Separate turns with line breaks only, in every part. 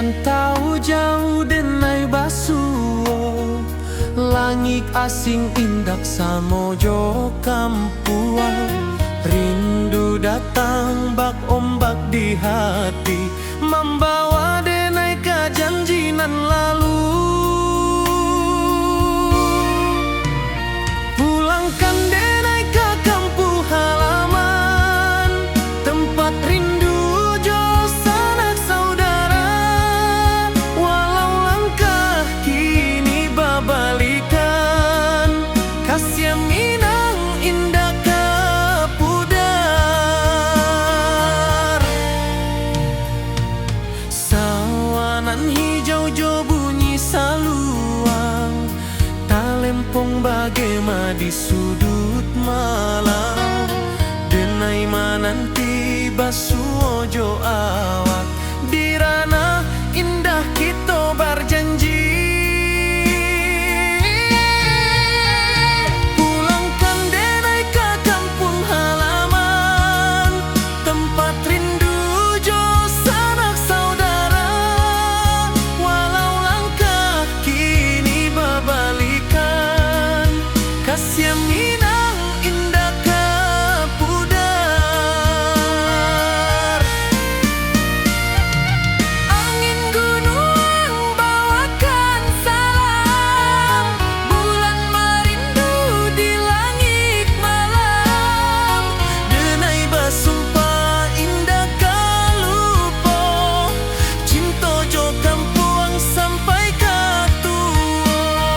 rantau jauh denai basuo, langit asing indak samojo kampuan. Rindu datang bak ombak di hati, membawa denai ke janjinan lalu. Pulangkan denai ke kampung halaman, tempat rindu jo sanak saudara. Walau langkah kini babalikan, kasih minang indah ke pudar. Sawanan hijau jo bunyi saluang, talempong bagema di sudut malam. Denai mananti basuo jo awak, di ranah indah kita berjanji. Pulangkan denai ke kampung halaman, tempat rindu jo sanak saudara. Walau langkah kini babalikan, kasih minang indah ke pudar. Angin gunung bawakan salam, bulan merindu di langit malam. Denai basumpah indah kalupo, cinta jo kampuang sampai ke tua.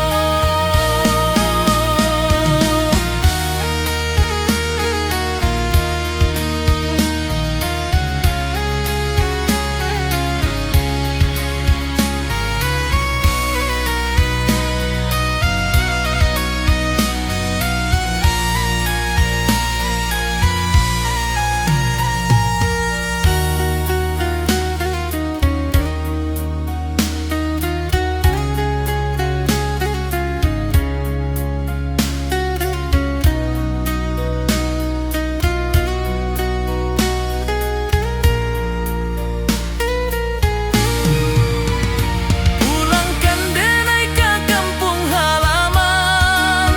Pulangkan denai ke kampung halaman,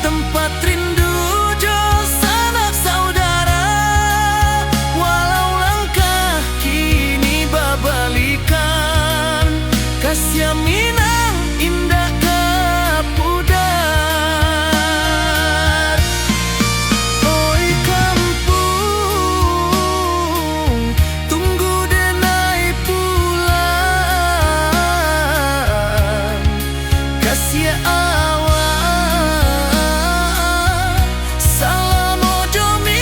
tempat rindu jo sanak saudara. Walau langkah kini babalikan, kasih minang indah ke pudar. Oi kampung, tunggu denai pulang. Kasih awak salam ojo minang.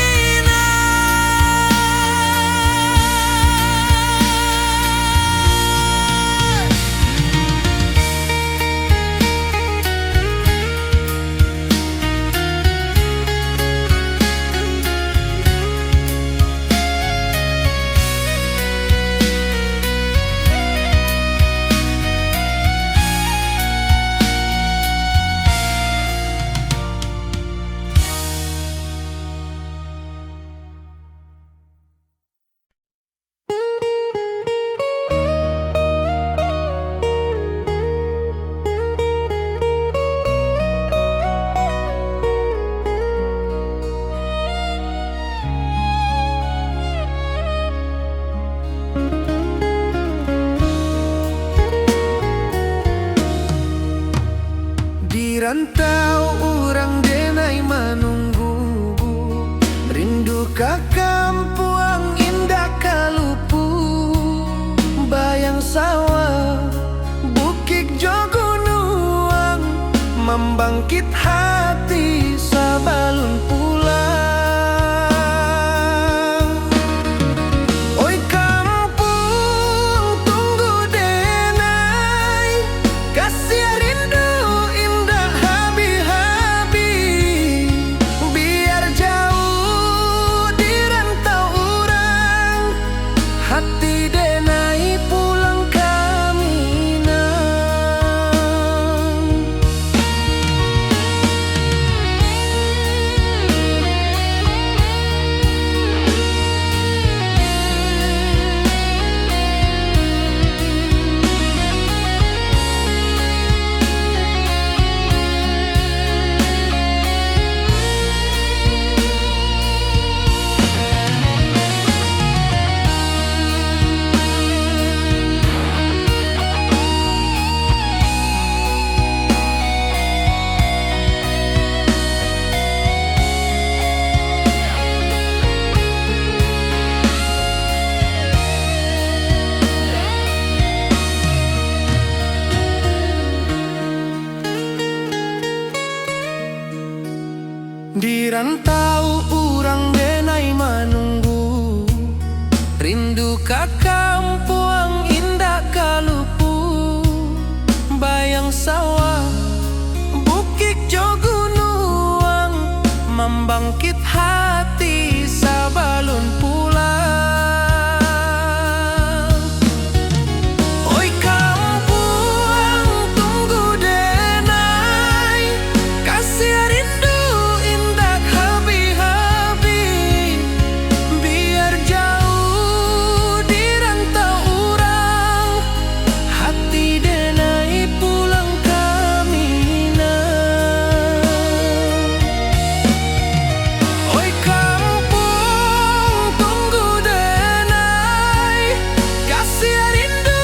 Di rantau urang denai menunggu, rindu ke kampuang indah kalupu. Bayang sawah, bukit jo gunung, membangkit hati sabalun pulang. Oi kampung, tunggu denai, kasih rindu indah habi-habi. Biar jauh di rantau urang, hati denai pulang ke Minang. Di rantau urang denai manunggu, rindu ka kampung indah kalupu. Bayang sawah bukit jo gunung, membangkit hati sabalun pulang. Oi kampung tunggu denai, kasih rindu indah habi-habi. Biar jauh di rantau urang, hati denai pulang kamina. Oi kampung tunggu denai, kasih rindu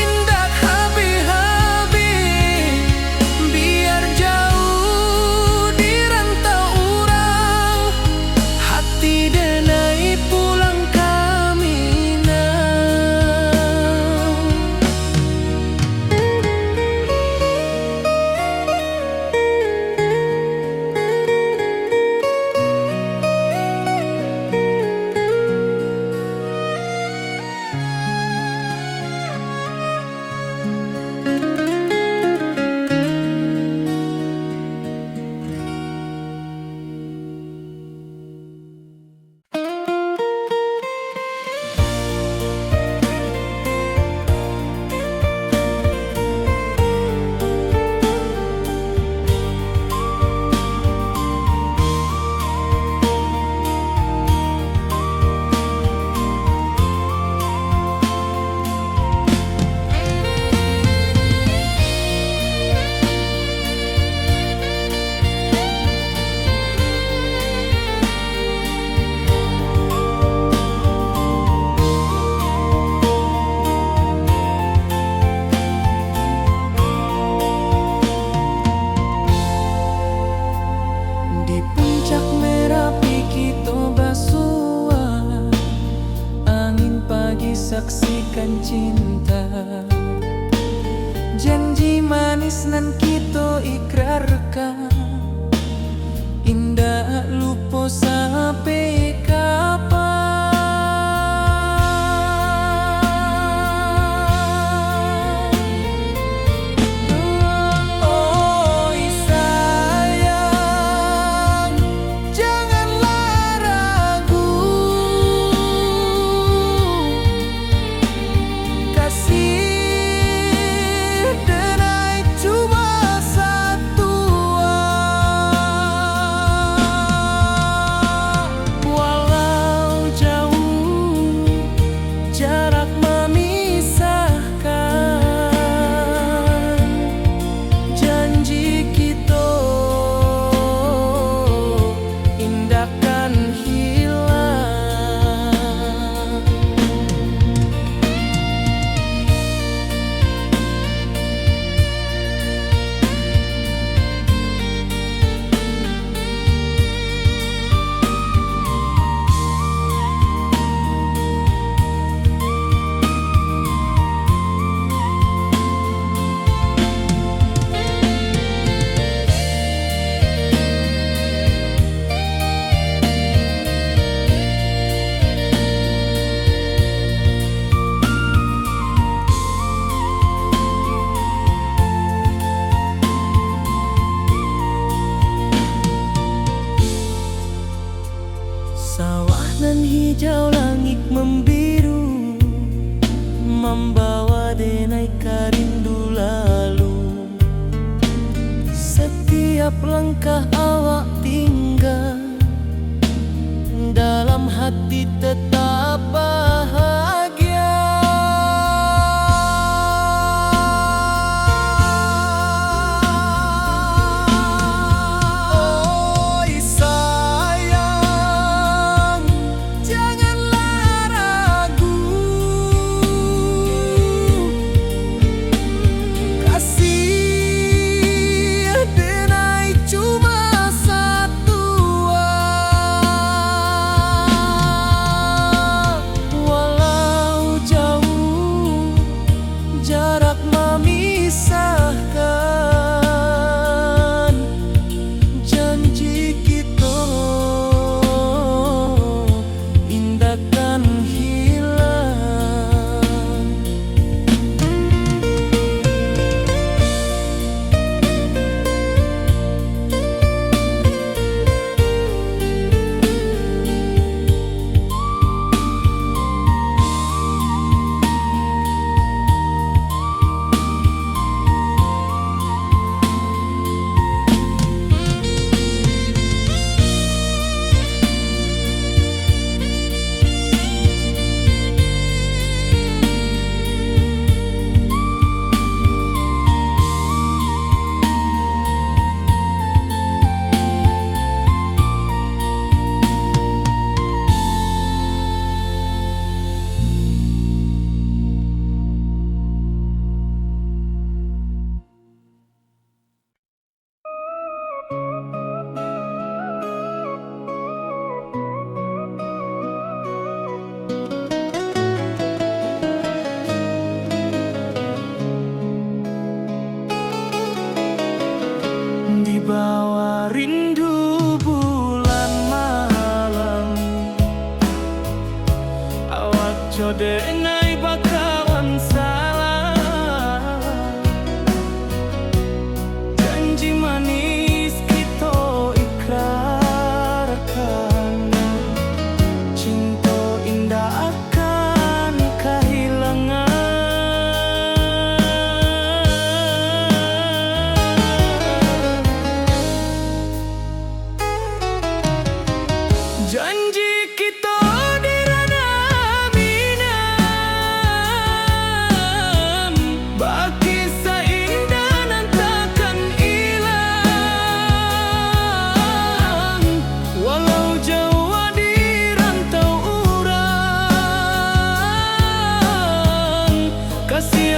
indah habi-habi. Biar jauh di rantau urang, hati denai pulang kamina. Di puncak Merapi kita basua, angin pagi saksikan cinta. Janji manis nan kita ikrarkan, indah lupa sampai kapan. Oi sayang, janganlah ragu, kasih denai cuma satu. Walau jauh jarak memisahkan, janji kita indahkan hilang. Sawah nan hijau, langit membiru, membawa denai karindu lalu. Setiap langkah awak tinggal, dalam hati tetap bahagia. Oi sayang, janganlah ragu, kasih denai cuma satu. denai bakawan salah. Janji manis kita ikrarkan, cinta indah akan kehilangan. Janji kita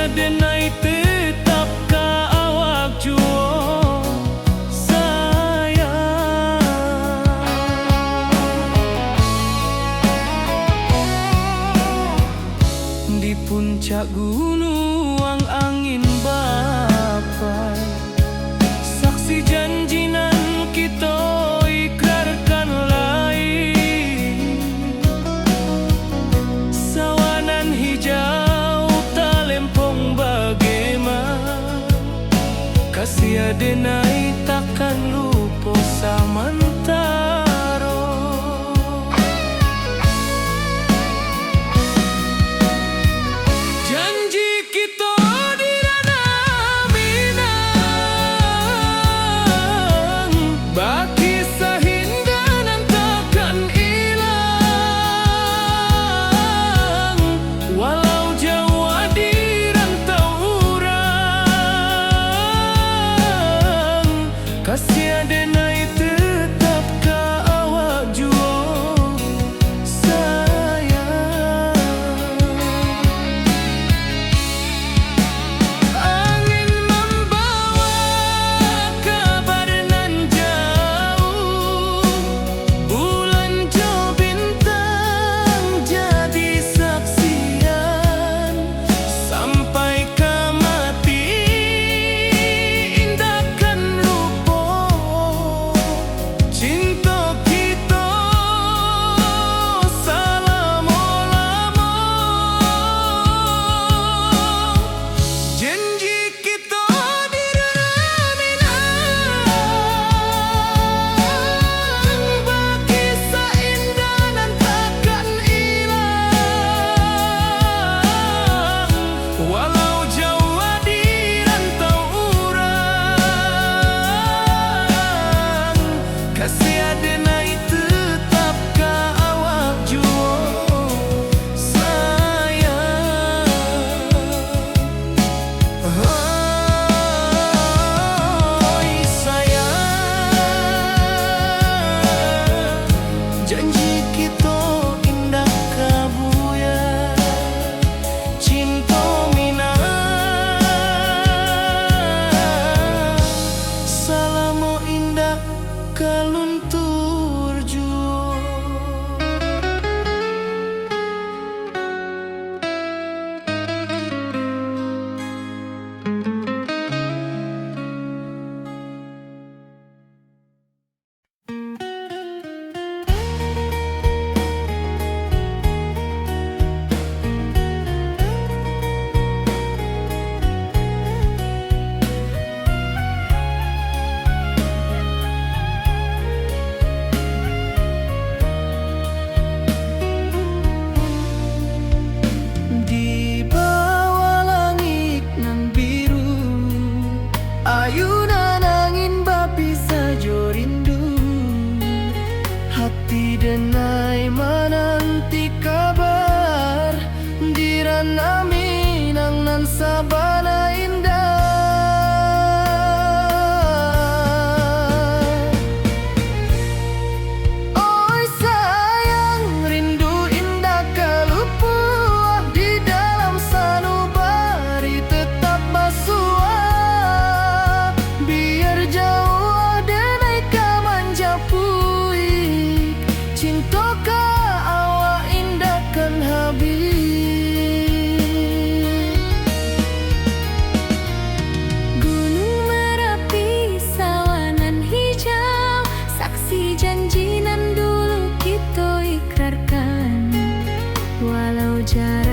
denai tetap ka awak juo sayang. Di puncak gunung angin bapai, saksi janjinan kita ikrarkan lain. Sawanan hijau kasih denai takkan lupa samantaro. Janji kita di ranah Minang, baki sahindanan takkan hilang. Walau jauh di kasih denai tetap ka awak juo sayang. Angin membawa kabar nan jauh, bulan jo bintang jadi saksian. Sampai ke mati indahkan cinta kita selama-lama. Janji kita di ranah Minang, baki seindah dan takkan hilang. Walau jauh di rantau urang, kasih denai tetap ka awak juo sayang. Oi sayang, janji kita indah kabuya, cinta Minang salamo indah kaluntur juo. Di bawah langit nan biru, ayunan angin bapi sajo rindu. Hati denai menanti kabar di ranah Minang nan sabana indah. Oi sayang, rindu indah kalupuah di dalam sanubari tetap basua. Biar jauh denai ka manjapuik, cinta ka awak indahkan habis. Gunung Merapi sawanan hijau, saksi janji nan dulu kita ikrarkan. Walau jarak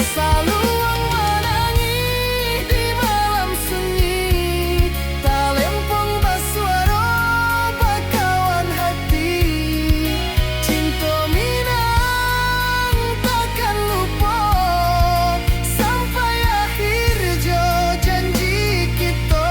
Saluang menangi di malam sunyi, talempong basuaro bakawan hati. Cinta minang takkan lupa sampai akhir jo janji kita.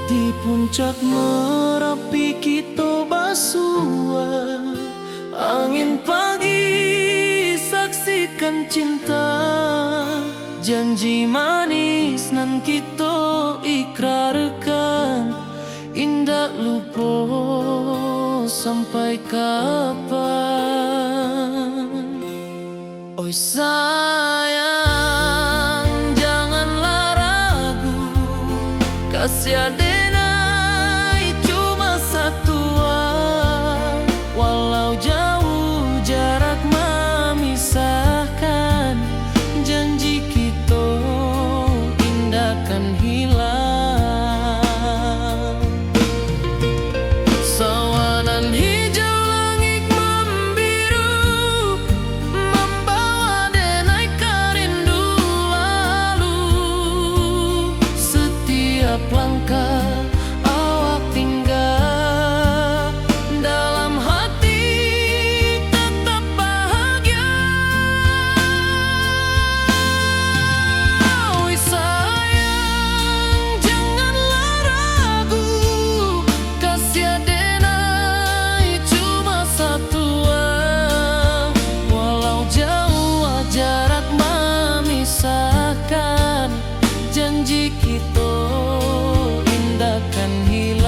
Di puncak Merapi kita basua, angin pagi saksikan cinta, janji manis nan kita ikrarkan, indah lupa sampai kapan. Oi sayang, janganlah ragu, kasih adenai cuma satu, walau jauh jarak memisahkan, janji kita indah kan hilang. Sawanan hijau langit membiru, membawa denai rindu lalu. Setiap langkah awak tinggal, dalam hati tetap bahagia. Oi sayang, janganlah ragu, kasih adenai cuma satu, walau jauh jarak memisahkan, janji kita indah kan hilang.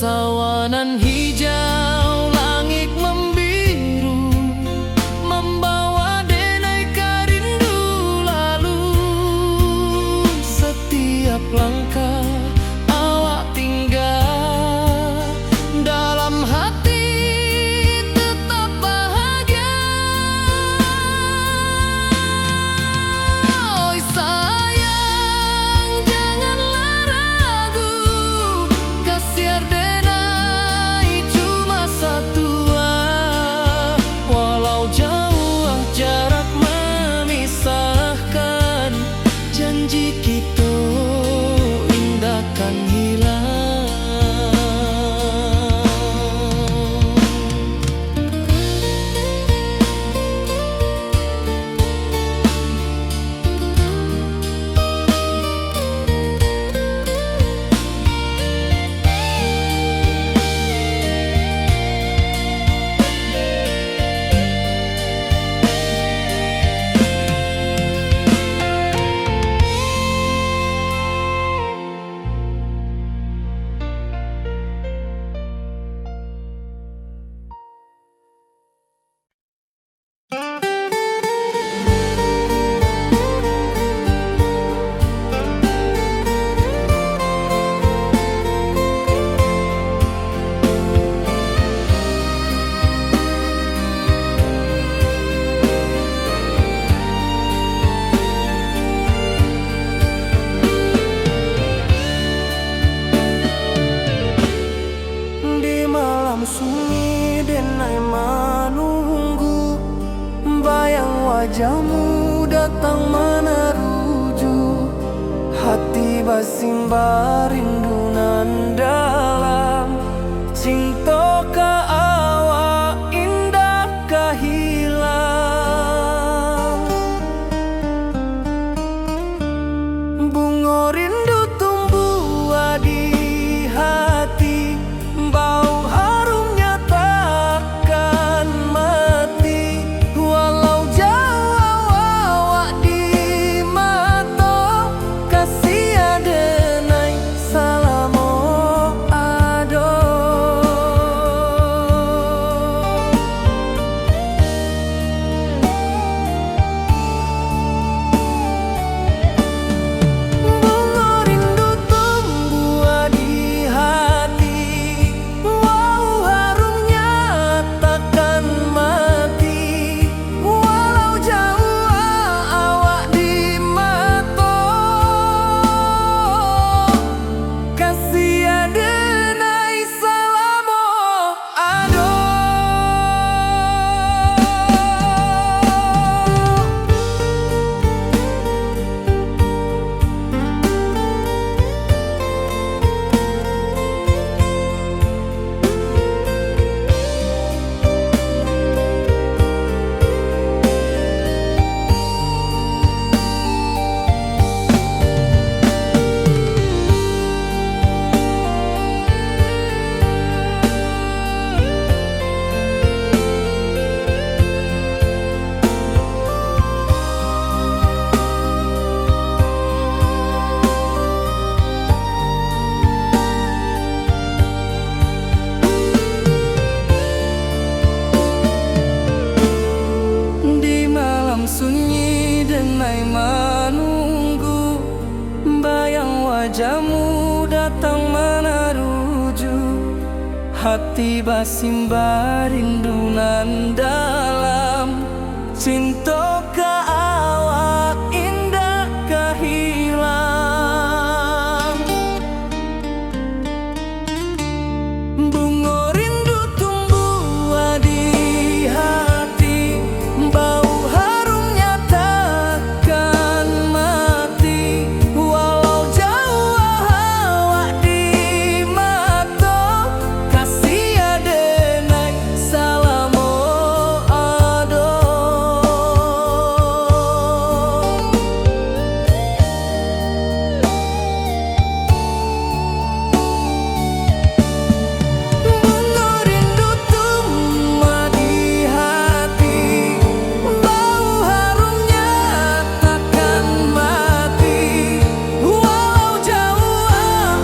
Sawanan hijau langit membiru, membawa denai rindu lalu. Setiap langkah awak tinggal, dalam hati tetap bahagia. Oi sayang, janganlah ragu, kasih adenai cuma satu, walau jauh jarak memisahkan, janji kita indah kan hilang. Di malam sunyi denai menunggu, bayang wajahmu datang meneruju, hati basimba rindu nan dalam, cinta ka awak indah ka hilang. Bunga rindu tumbuh di hati, bau harumnya takkan mati, walau jauh awak di mata, kasih adenai salam. hati basimba rindunan dalam cinta ka awak indah kahilang. Bunga rindu tumbuh di hati, bau harumnya takkan mati. Walau jauh awak di mata, kasih adenai salamo ado. Bunga rindu tumbuh di hati, bau harumnya takkan mati. Walau jauh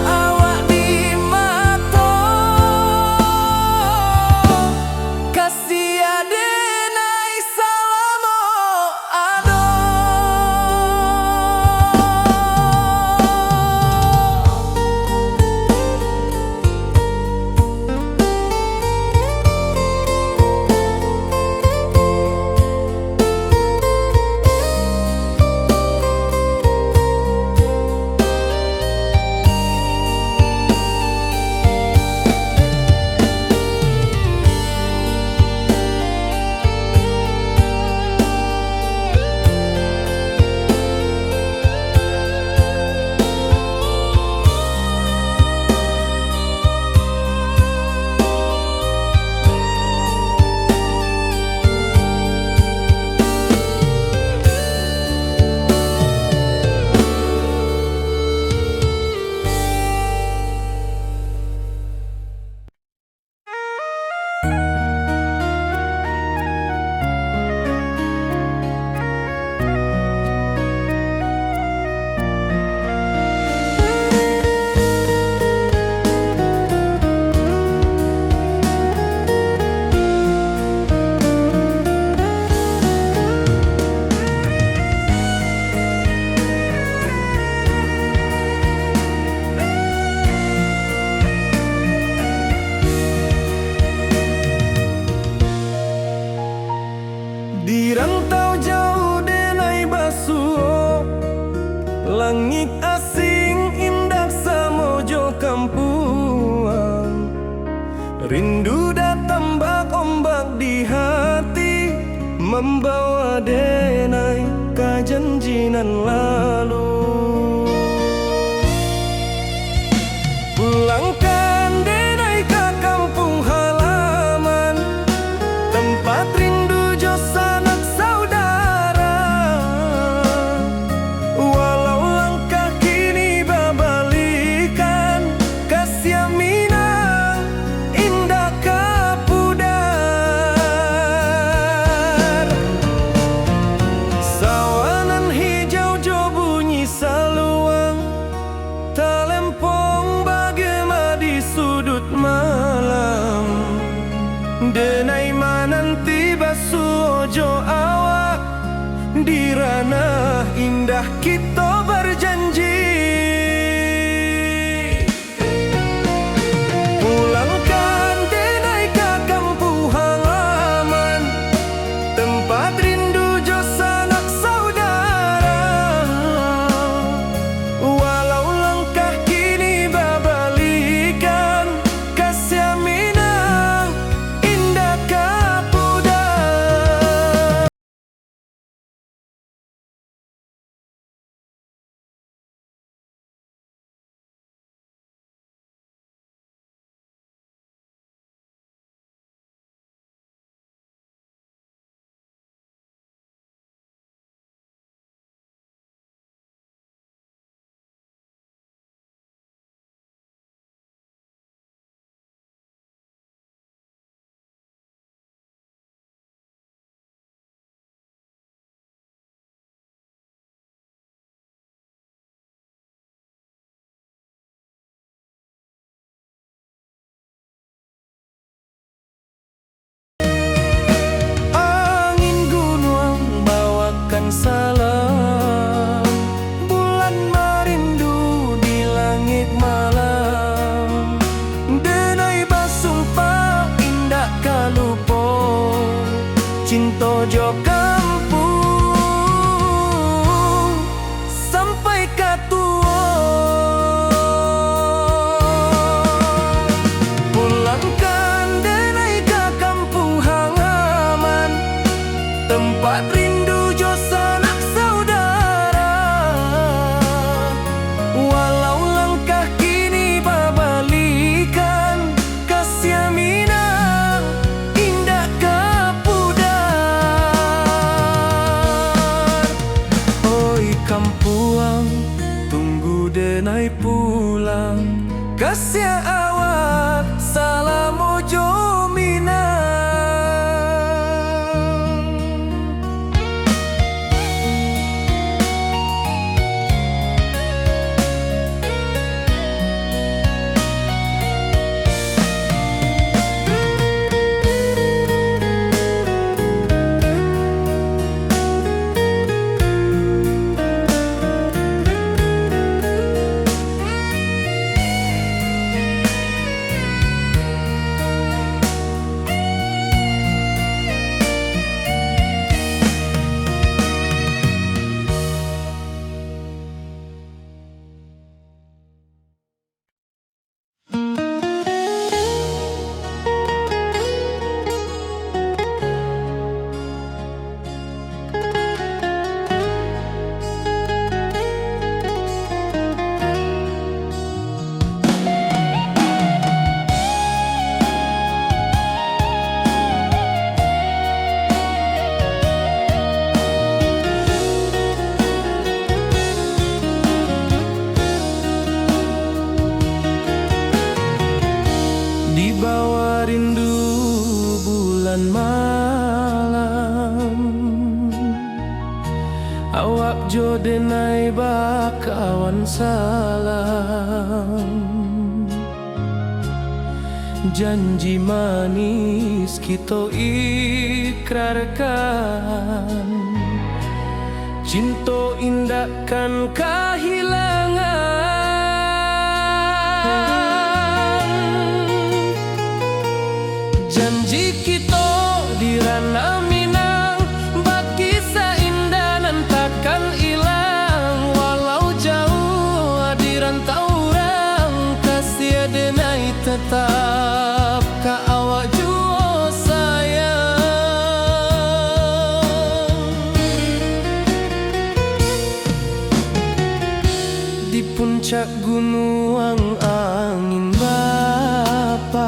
awak di mata, kasih adenai salamo ado. Di rantau jauh denai basuh, langit asing indah samojo kampuang. Rindu datang ombak di hati, membawa denai kajanjinan lalu. Pulangkan denai ke kampung halaman, tempat rindu jo sanak saudara. Walau langkah kini babalikan, kasih minang indah kapudar. Sawanan hijau jo bunyi saluang, talempong bagema di sudut malam. Denai mananti basuh ojo awak, di ranah indah kita berjanji. Pulangkan denai ke kampung halaman, tempat rindu jo sanak saudara. Walau langkah kini babalikan, kasih minang indah denai pulang kasih awak salam ojo minang. Di bawah rindu bulan malam, awak jo denai bakawan salam. Janji manis kita ikrarkan, cinta indahkan kehilangan. Janji kita di ranah Minang, bakisah indah nan takkan hilang. Walau jauh di rantau orang, kasih denai tetap ka awak jua sayang. Di puncak gunung angin bapai,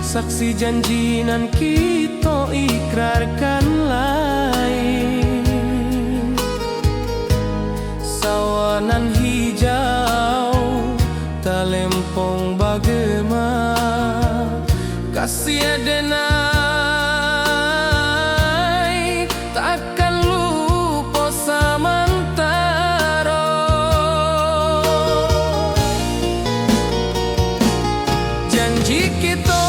saksi janji nan kita ikrarkan lain. Sawanan hijau talempong bagema, kasih denai takkan lupa samantara. Janji kita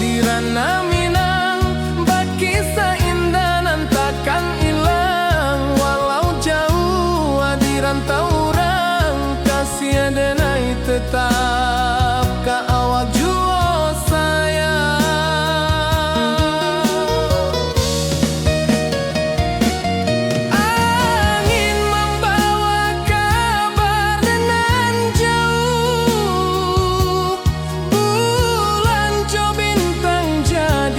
di ranah Minang, bakisah indah nan takkan hilang. Walau jauh di rantau orang, kasih denai tetap ka awak jua sayang. Angin membawa kabar dengan jauh, bulan jo bintang jadi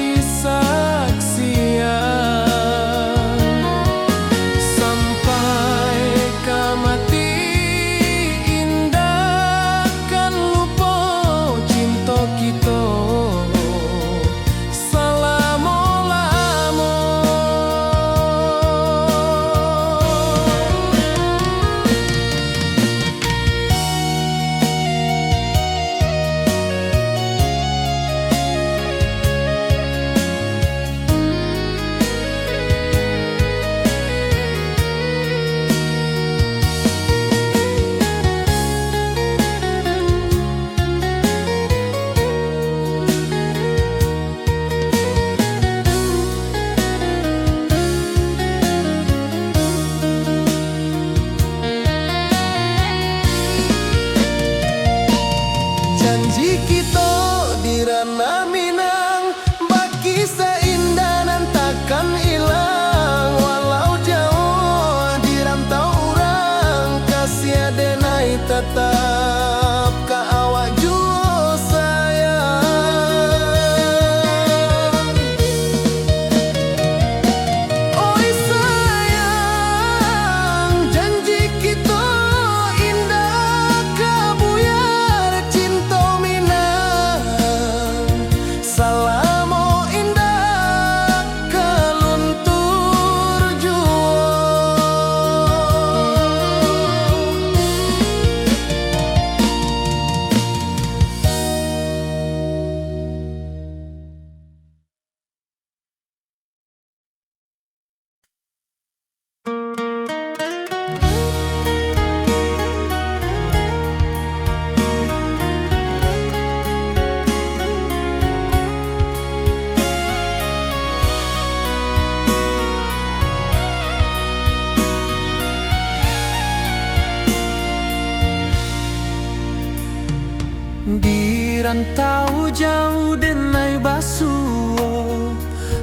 rantau jauh denai basuo,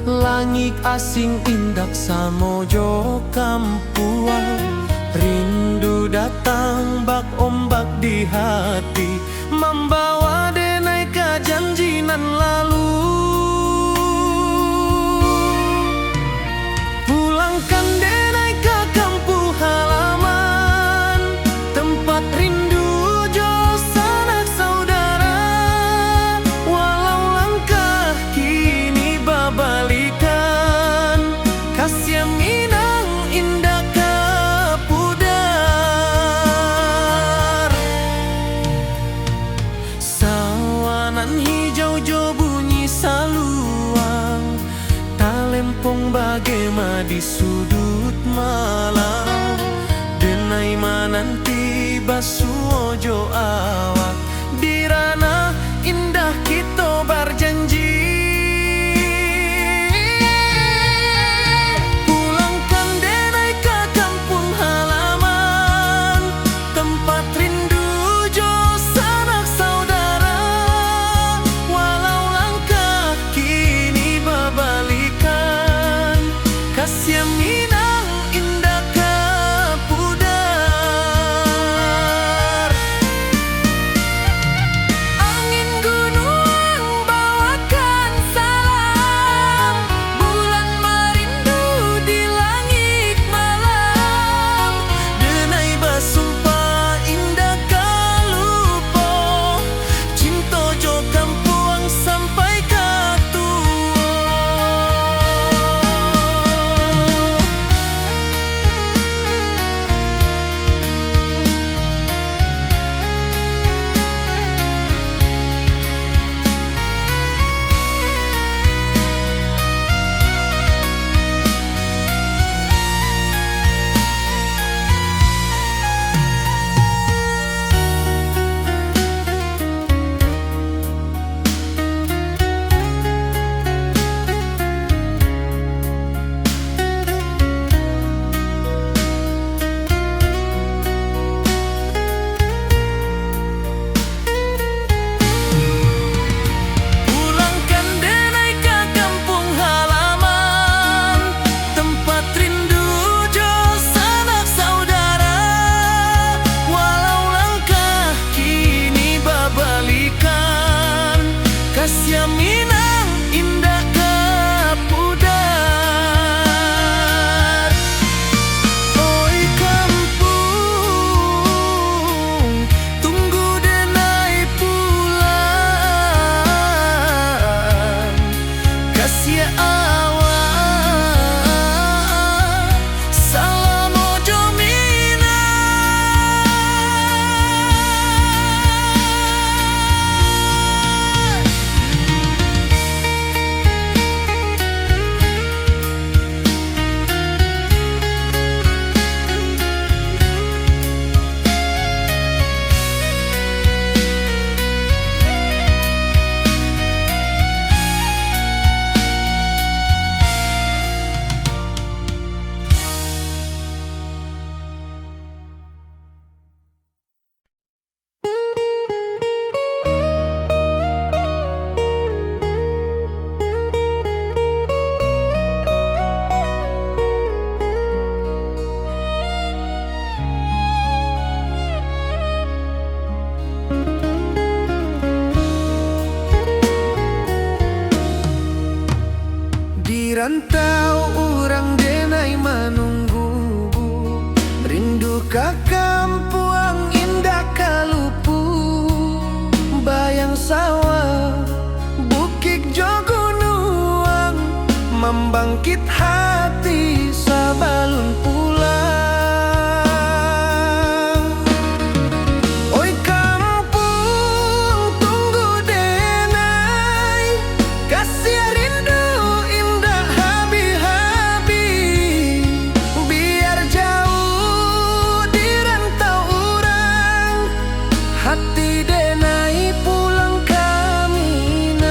langit asing indak samojo kampuang. Rindu datang bak ombak di hati, membawa denai ke janjinan lalu. Pulangkan denai ke kampung halaman, tempat rindu jo sanak saudara. Walau langkah kini babalikan, kasih minang indah ke pudar. Sawanan hijau jo bunyi saluang, talempong bagema di sudut malam. Denai mananti basuo jo awak, di ranah indah kita berjanji. Pulangkan denai ke kampung halaman, tempat rindu jo sanak saudara. Walau langkah kini babalikan, kasih minang indah ke pudar. Angin gunung bawakan salam, bulan merindu di langit malam. Denai basumpah indah kalupo, cinta jo kampuang sampai ke tua. Pulangkan denai ke kampung halaman, tempat rindu jo sanak saudara. Walau langkah kini babalikan, kasih minang indah ke pudar. Oi kampung, tunggu denai pulang. Kasih awak, salam ojo minang. Di rantau urang denai menunggu, rindu ke kampuang indah kalupu. Bayang sawah, bukit jo gunung, membangkit hati sabalun pulang. Oi kampung, tunggu denai, kasih rindu indah habi-habi. Biar jauh di rantau urang, hati denai pulang ke Minang.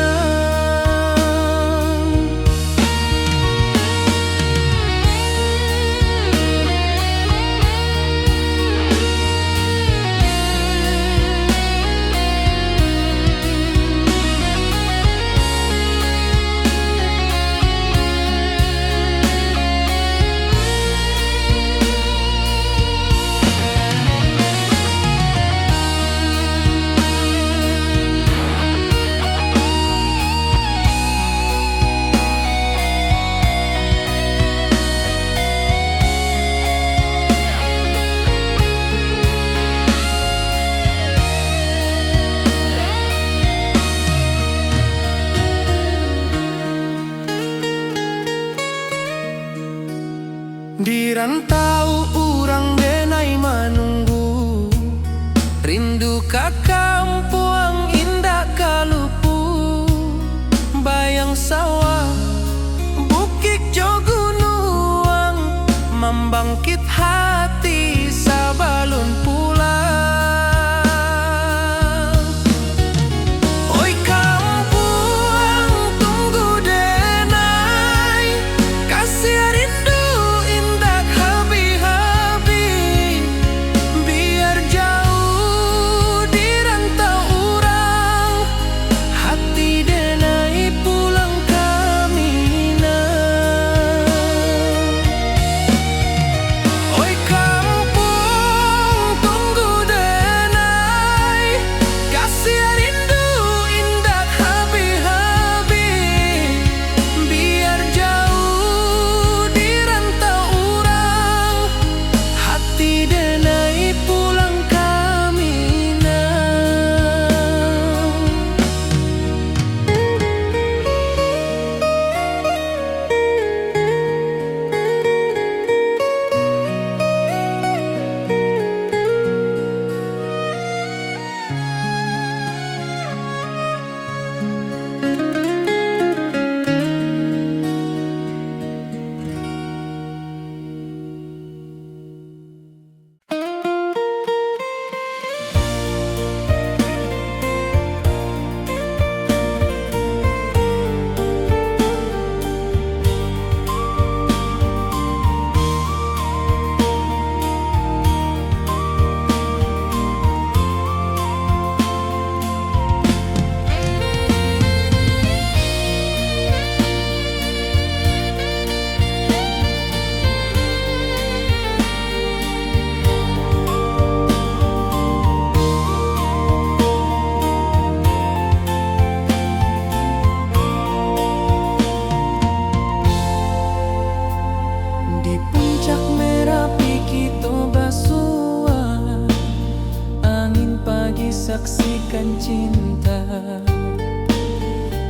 dan cinta.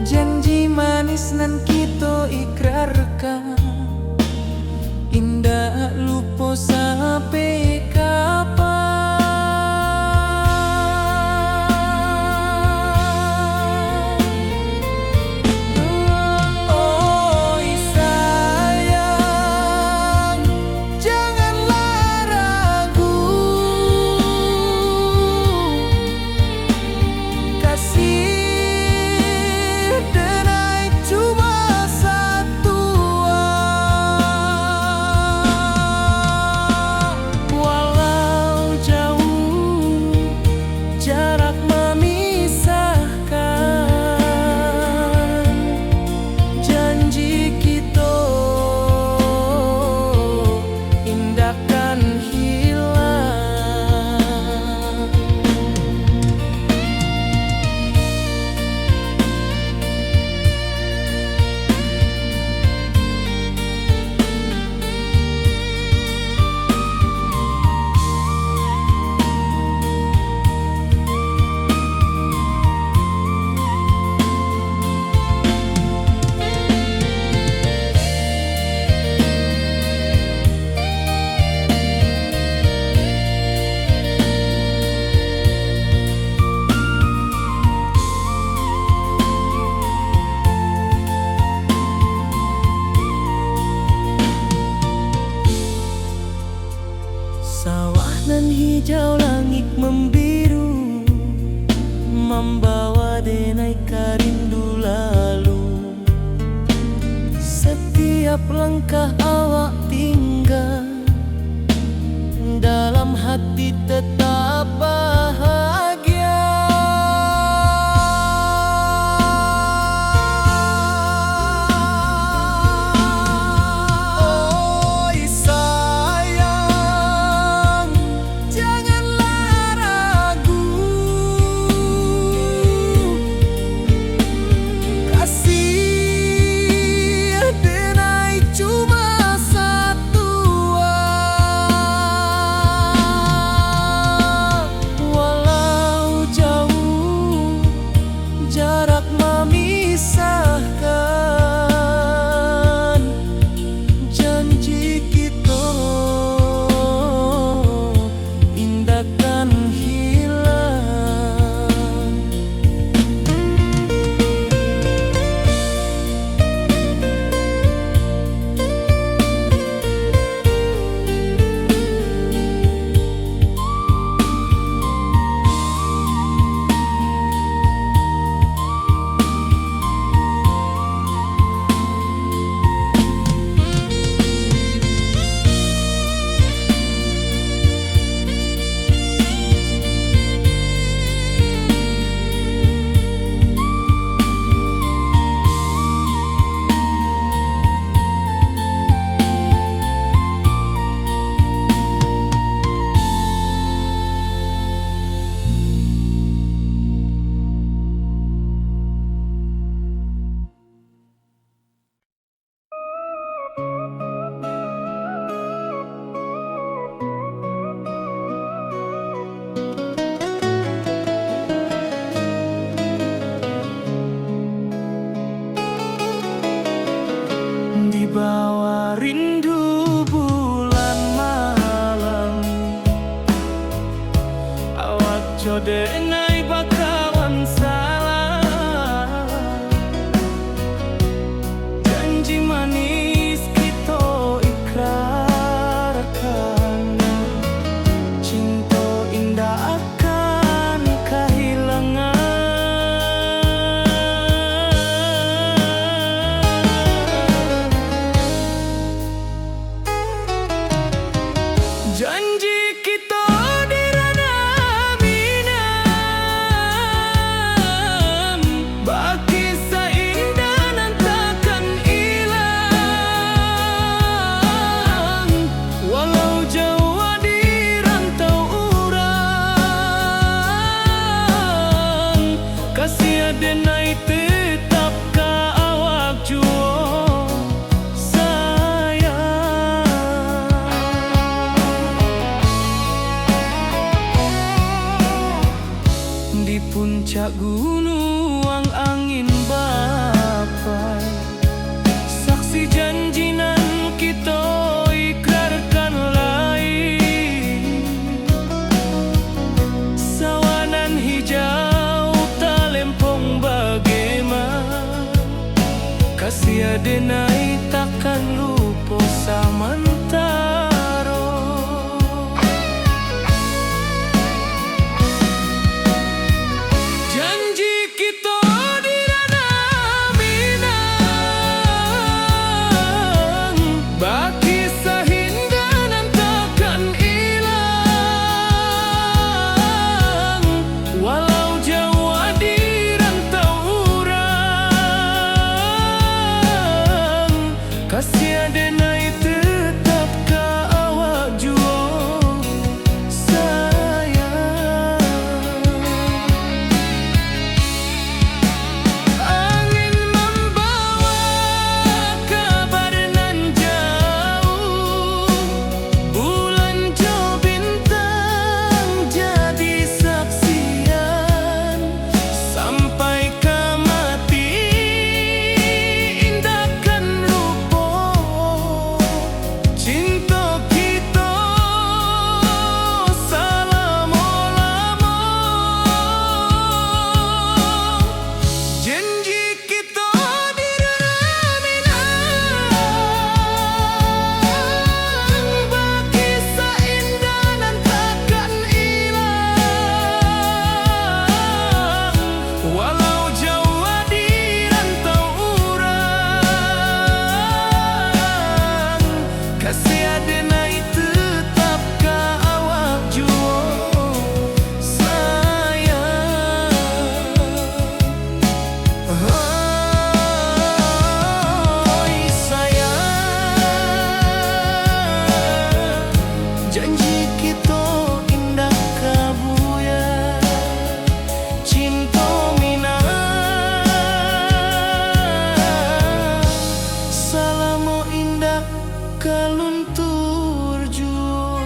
Janji manis nan kita ikrarkan, indah lupa sampai kapan. Oi sayang, janganlah ragu, kasih denai cuma satu. Walau jauh jarak memisahkan, janji kita indahkan hilang. Sawah nan hijau, langit membiru, membawa denai karindu lalu. Setiap langkah awak tinggal, dalam hati tetap bahagia. Oi sayang, janganlah ragu, kasih denai cuma satu. Walau jauh jarak memisahkan, janji kita indahkan hilang. Di bawah rindu bulan malam, awak jodenai bakawan salah. Janji manis kita ikrarkan, cinta indah akan kehilangan. kasih denai takkan lupa samantaro. Janji kita di ranah Minang, baki sahindanan takkan hilang. Walau jauh di rantau urang, kasih denai tetap ka awak jua sayang. Angin membawa kabar nan jauh, bulan jo bintang jadi saksian. Sampai ke mati indahkan lupa cinta kita selama-lama. Janji kita di ranah Minang, baki seindah nan takkan hilang. Walau jauh di rantau urang, kasih denai tetap ka awak jua sayang. Oi sayang, janji kita indah kabuya, cinta Minang selama indah kaluntur jua.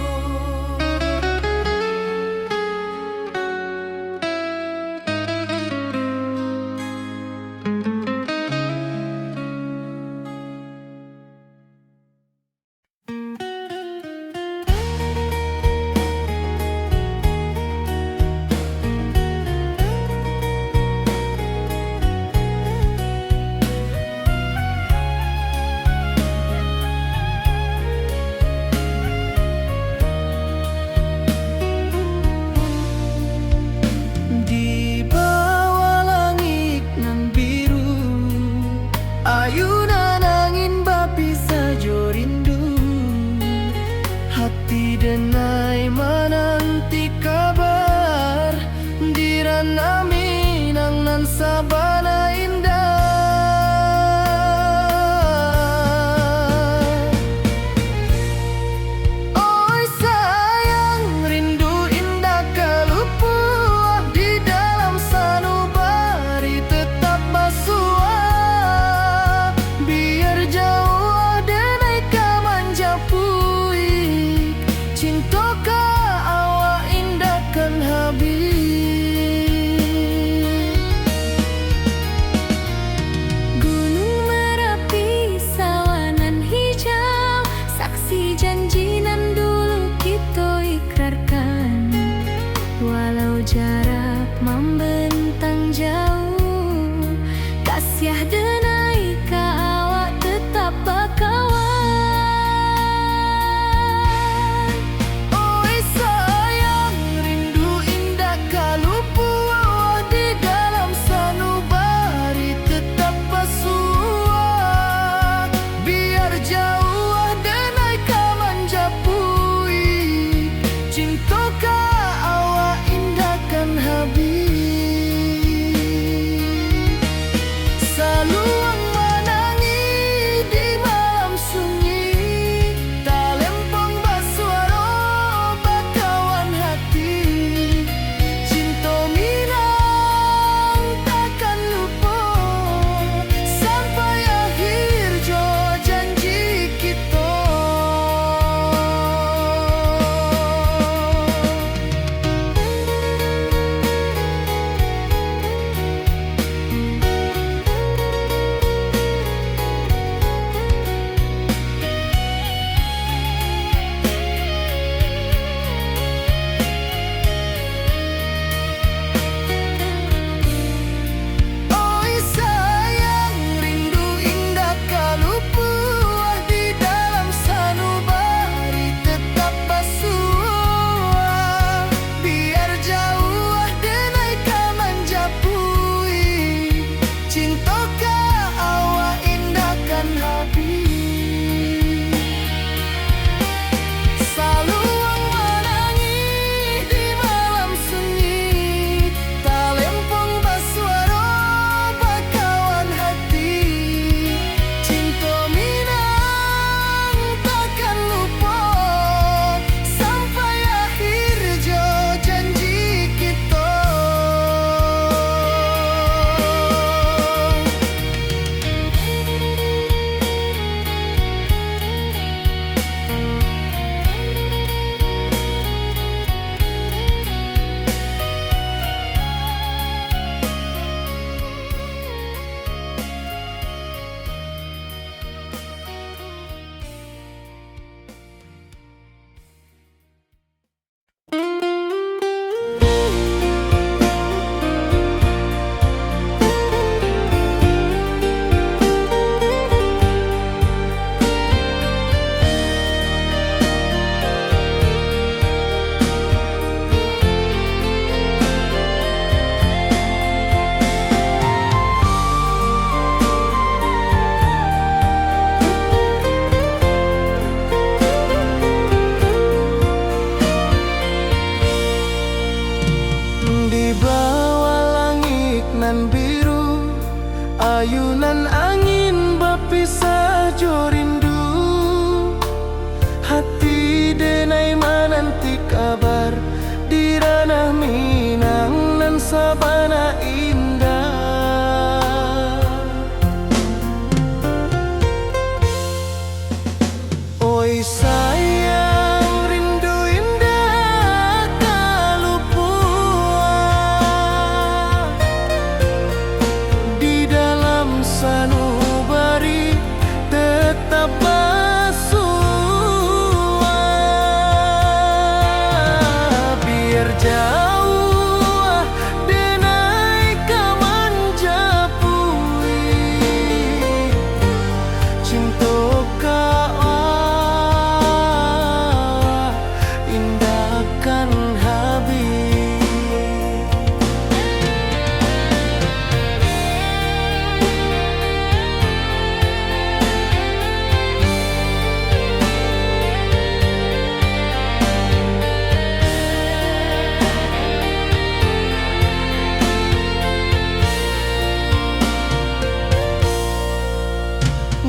Di bawah langit nan biru, ayunan angin bapi sajo rindu. Hati denai menanti kabar di ranah Minang nan sabana indah. Oi sayang, rindu indah kalupuah di dalam sanubari tetap basuah. Biar jauh denai ka manjapui, cinta ka awak indahkan habis.
Gunung Merapi sawanan hijau, saksi janji nan dulu kita ikrarkan. Walau jarak membentang jauh, kasih denai ka awak tetap bakawan.
Oi sayang, rindu indah kalupuah di dalam sanubari tetap basuah. Biar jauh denai ka manjapui, cinta ka awak indahkan habis. Saluang menangi di malam sunyi, talempong basuaro bakawan hati. Cinta Minang takkan lupa sampai akhir jo janji kita.
Tiupan angin berpisah jo rindu, hati denai menanti kabar di ranah Minang nan sabana indah. Oi sayang, rindu indah kalupua di dalam sanubari tetap bersua. Biar jauh denai kamanjapui cinta indahkan habis.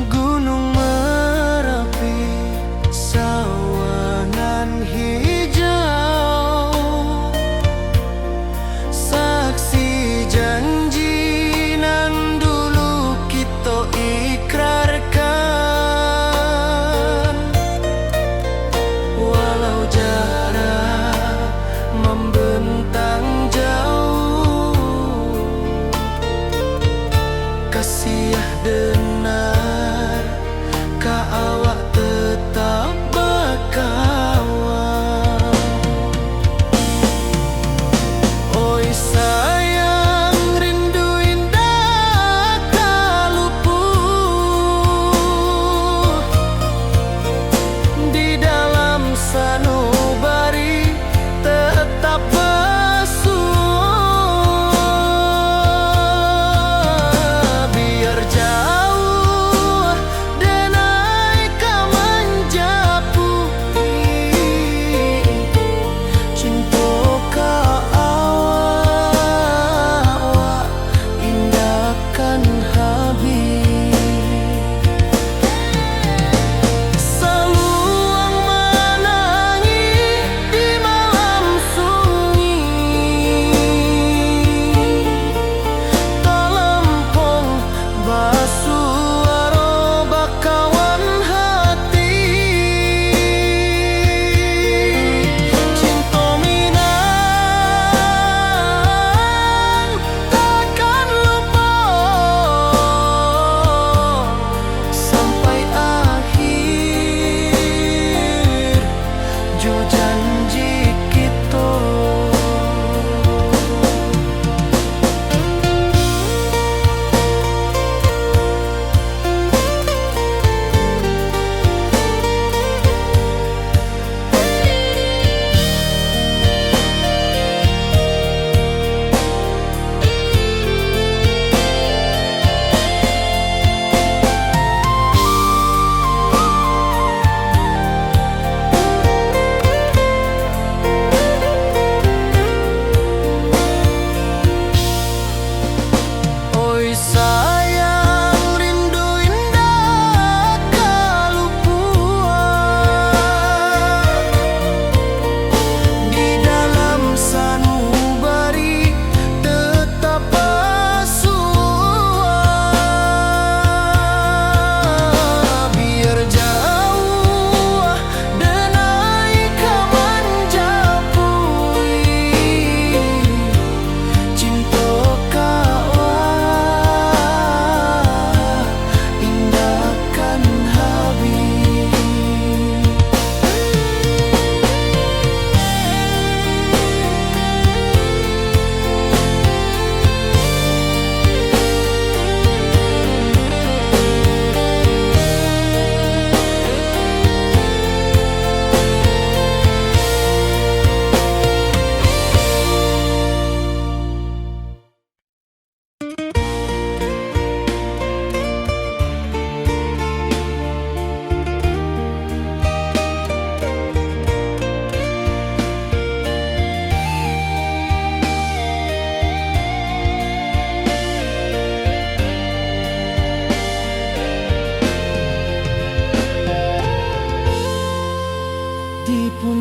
Gunung Merapi, sawangan hijau, saksi janji nan dulu kita ikrarkan. Walau jarak membentang jauh, kasih denar ka awak tetap berkawan. Oi sayang, rindu indah kaluput di dalam sanubari tetap bersua. Biar jauh denai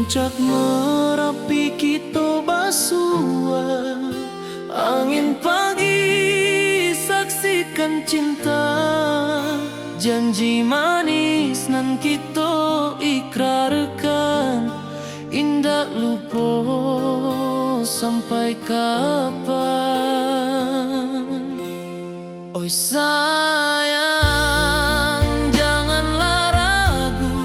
Puncak Merapi kita basua, angin pagi saksikan cinta, janji manis nan kita ikrarkan, indah lupa sampai kapan. Oi sayang, janganlah ragu,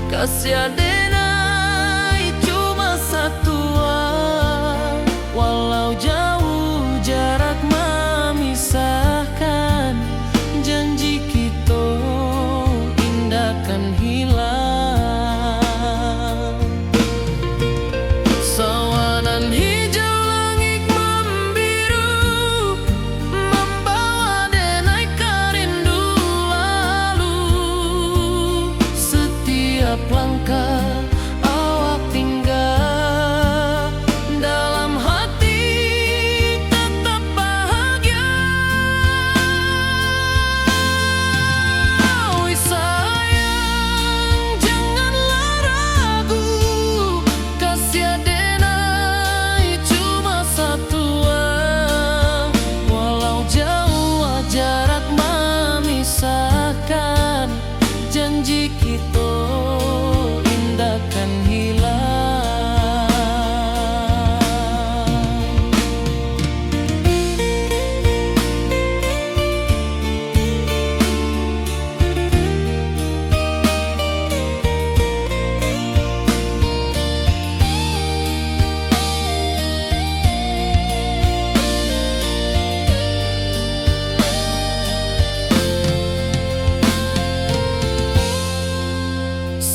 kasih adenai cuma satu. Walau jauh jarak memisahkan, janji kita indah kan hilang. Sawanan hijau langit membiru, membawa denai rindu lalu. Setiap langkah awak tinggal, dalam hati tetap bahagia. Oi sayang, janganlah ragu, kasih adenai cuma satu. Walau jauh jarak memisahkan, janji kita indah kan hilang.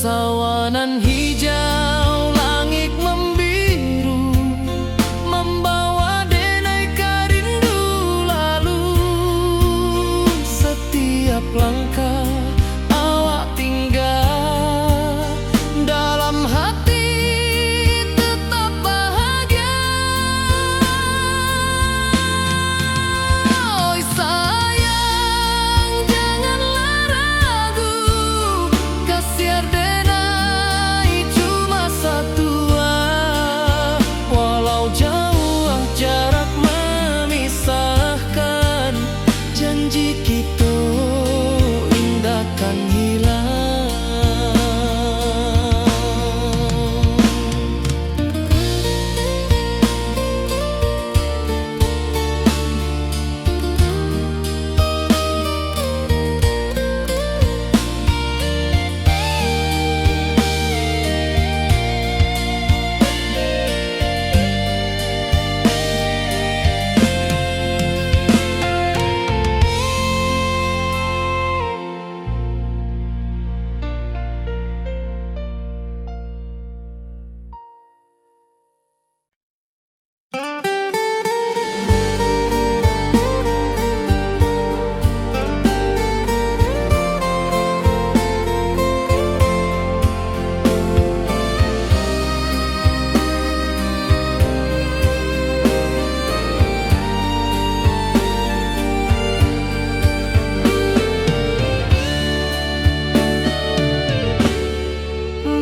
Sawanan hijau langit membiru, membawa denai rindu lalu. Setiap langkah awak tinggal, dalam hati tetap bahagia. Oi sayang, janganlah ragu, kasih adenai cuma satu. Walau jauh jarak memisahkan, janji kita indah kan hilang.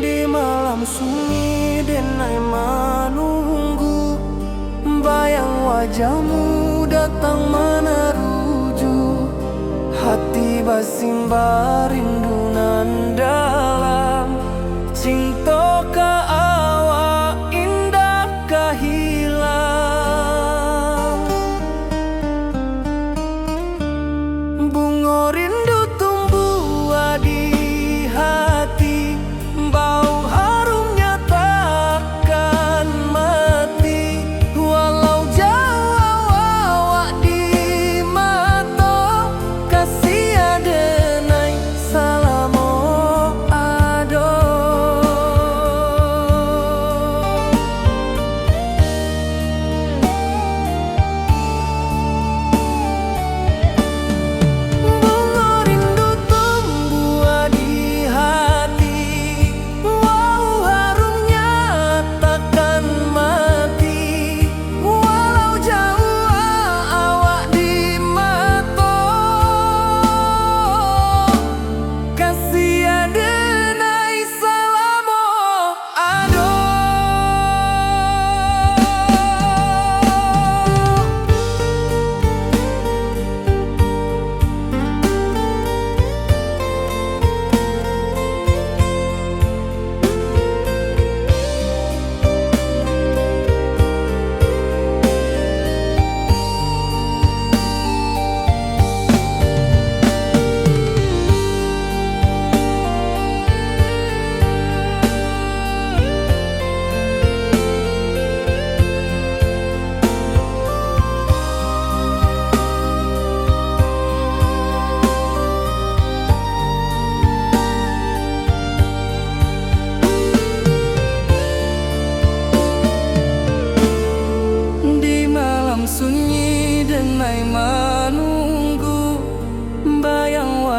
Di malam sunyi denai menunggu, bayang wajahmu datang meneruju. Hati basimba rindu nan dalam, cinta ka awak indah ka hilang. Bunga rindu tumbuh di hati, bau harumnya takkan mati. Walau jauh awak di mata, kasih adenai salamo ado.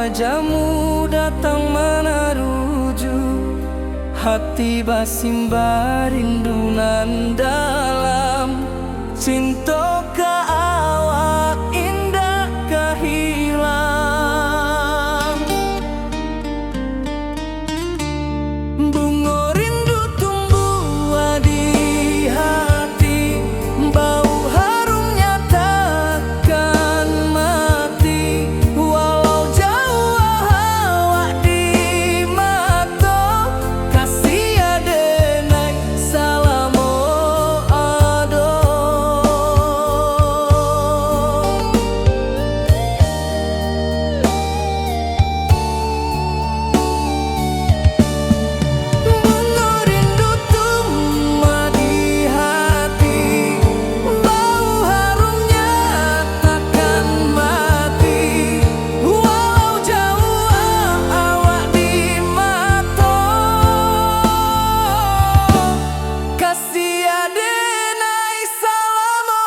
wajahmu datang meneruju, hati basimba rindunan dalam cinta ke awak indah kehilang. Bunga rindu tumbuh di hati, bau harumnya takkan mati. Walau jauh awak di mata, kasih adenai salamo ado. Bunga rindu tumbuh di hati, bau harumnya takkan mati. Walau jauh awak di mata, kasih adenai salamo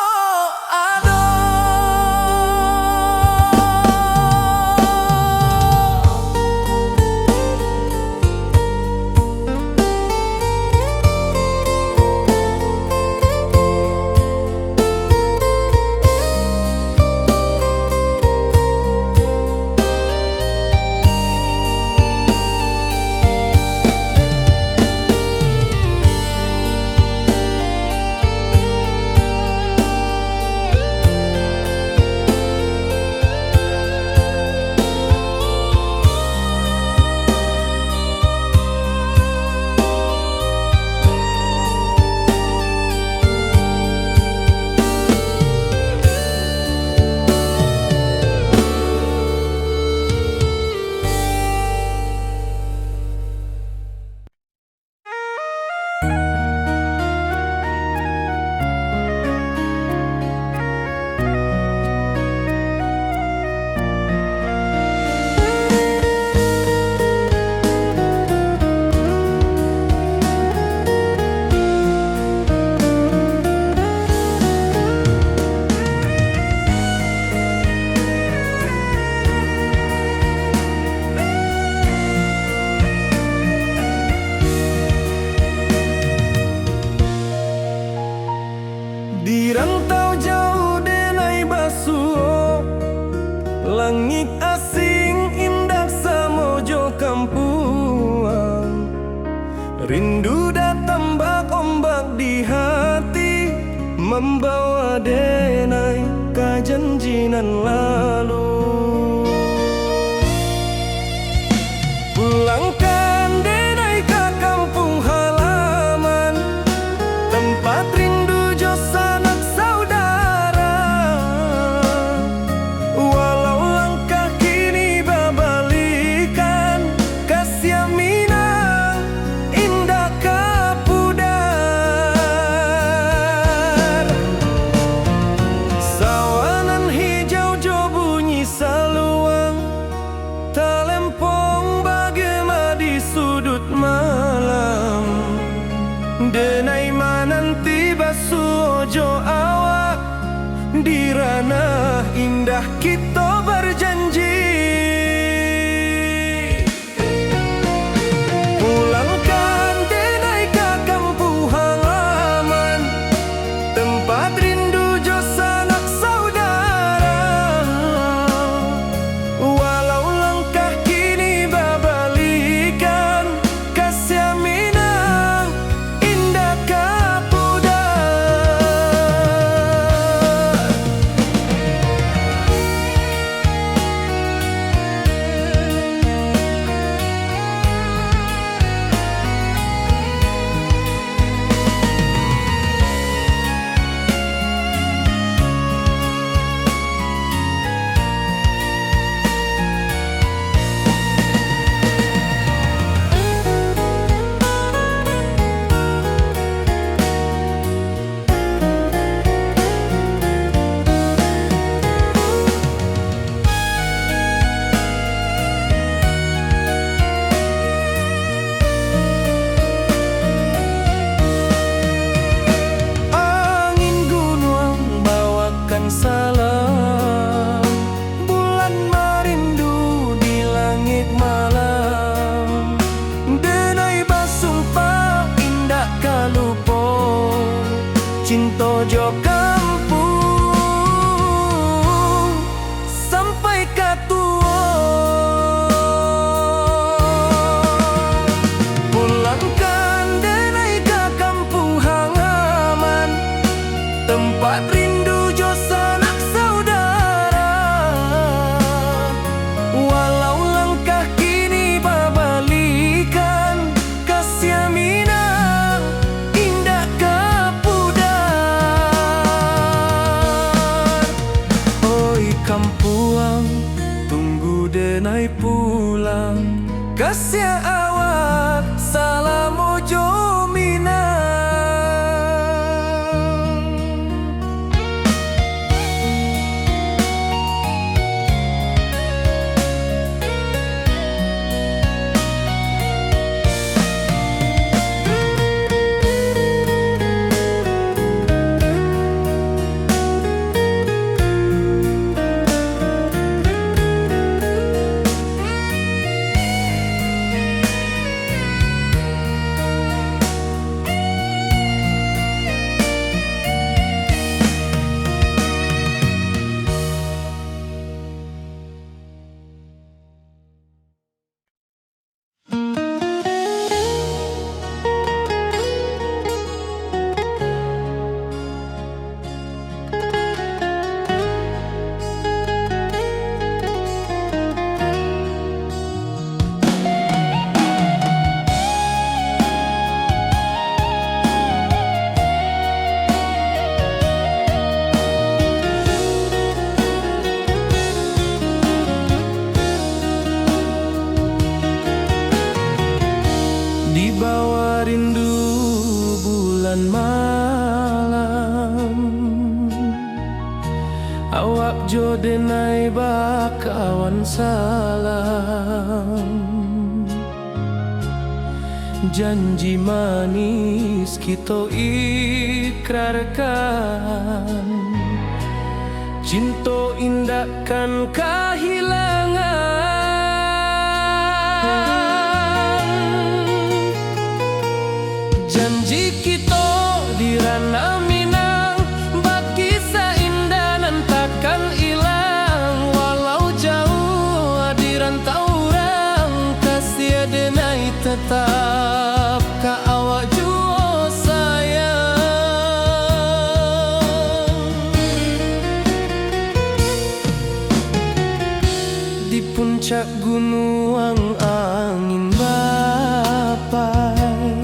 ado. Di rantau jauh denai basuh, langit asing indah samojo kampuang. Rindu datang bak ombak di hati, membawa denai kajanjinan lalu. Pulangkan denai ke kampung halaman, tempat rindu jo sanak saudara. Walau langkah kini babalikan, kasih minang indah kapudar. Sawanan hijau jo bunyi pojok kampung sampai ka tua. Pulangkan denai ka kampung halaman, tempat rindu jo sanak saudara. Walau langkah kini babalikan, kasih Minang indah kapudar. Oi kampuang, tunggu denai pulang, kasih awak salam ojo Minang. Di bawah rindu bulan malam, awak jo denai bakawan salam. Janji manis kita ikrarkan, cinta indahkan kehilangan. Janji kita di ranah Minang, bagi seindah nan takkan hilang. Walau jauh di rantau orang, kasih denai tetap ka awak jua sayang. Di puncak gunung angin bapai,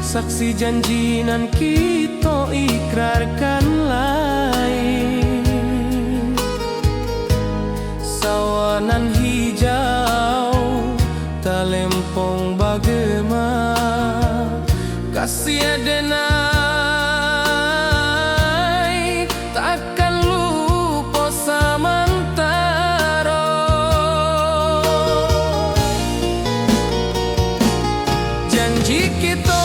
saksi janji nan kita ikrarkan lain. Sawanan hijau talempong bagema, kasih denai takkan lupa samantara. Janji kita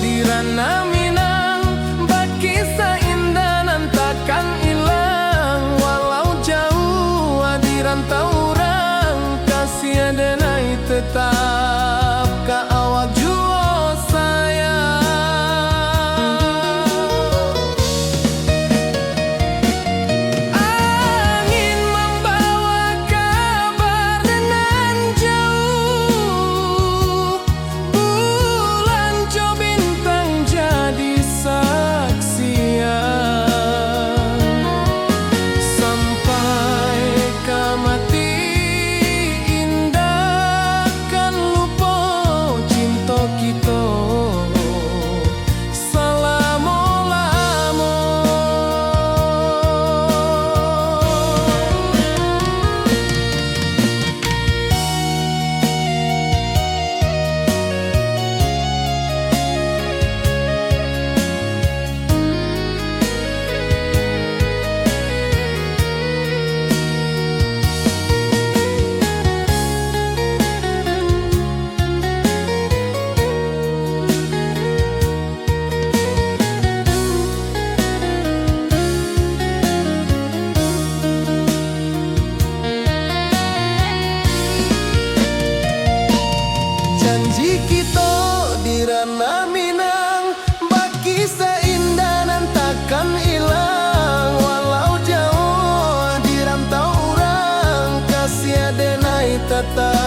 di ranah Minang, bagi seindah nan takkan hilang. Walau jauh di rantau orang, kasih denai tetap ka awak jua sayang. Angin membawa kabar dengan jauh, bulan jo bintang jadi saksian. Sampai ka mati indahkan lupa cinta kita selama-lama. Janji kita di ranah Minang, bagi seindah nan
tetap